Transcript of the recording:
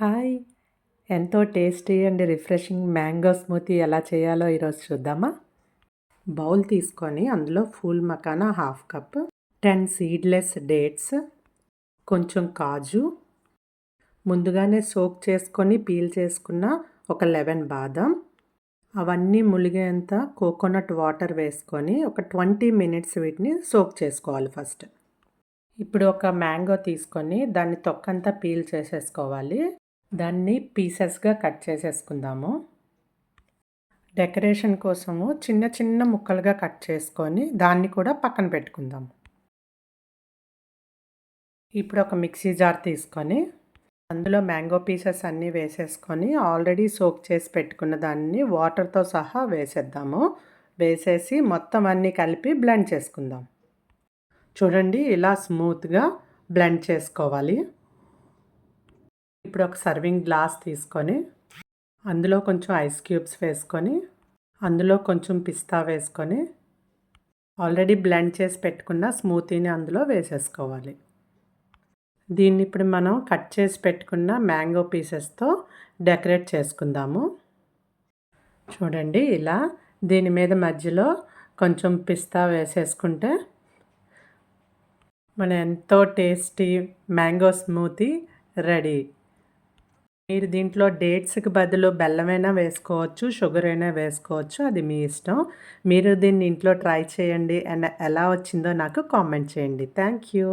Hi! ఎంతో tasty and refreshing mango smoothie ఎలా చేయాలో ఈరోజు చూద్దామా? బౌల్ తీసుకొని అందులో phool makhana half cup, 10 seedless dates, కొంచెం కాజు, ముందుగానే సోక్ చేసుకొని పీల్ చేసుకున్న ఒక 11 బాదం, అవన్నీ ములిగేంత కోకోనట్ వాటర్ వేసుకొని ఒక 20 మినిట్స్ వీటిని సోక్ చేసుకోవాలి ఫస్ట్. ఇప్పుడు ఒక మ్యాంగో తీసుకొని దాన్ని తొక్కంతా పీల్ చేసేసుకోవాలి. దాన్ని పీసెస్‌గా కట్ చేసేసుకుందాము. డెకరేషన్ కోసము చిన్న చిన్న ముక్కలుగా కట్ చేసుకొని దాన్ని కూడా పక్కన పెట్టుకుందాము. ఇప్పుడు ఒక మిక్సీ జార్ తీసుకొని అందులో మ్యాంగో పీసెస్ అన్నీ వేసేసుకొని ఆల్రెడీ సోక్ చేసి పెట్టుకున్న దాన్ని వాటర్‌తో సహా వేసేద్దాము. వేసేసి మొత్తం అన్నీ కలిపి బ్లెండ్ చేసుకుందాం. చూడండి ఇలా స్మూత్‌గా బ్లెండ్ చేసుకోవాలి. ఇప్పుడు ఒక సర్వింగ్ గ్లాస్ తీసుకొని అందులో కొంచెం ఐస్ క్యూబ్స్ వేసుకొని అందులో కొంచెం పిస్తా వేసుకొని ఆల్రెడీ బ్లెండ్ చేసి పెట్టుకున్న స్మూతీని అందులో వేసేసుకోవాలి. దీన్ని ఇప్పుడు మనం కట్ చేసి పెట్టుకున్న మ్యాంగో పీసెస్తో డెకరేట్ చేసుకుందాము. చూడండి ఇలా దీని మీద మధ్యలో కొంచెం పిస్తా వేసేసుకుంటే మన ఎంతో టేస్టీ మ్యాంగో స్మూతీ రెడీ. మీరు దీంట్లో డేట్స్‌కి బదులు బెల్లమైనా వేసుకోవచ్చు, షుగర్ అయినా వేసుకోవచ్చు. అది మీ ఇష్టం. మీరు దీన్ని ఇంట్లో ట్రై చేయండి అండ్ ఎలా వచ్చిందో నాకు కామెంట్ చేయండి. Thank you.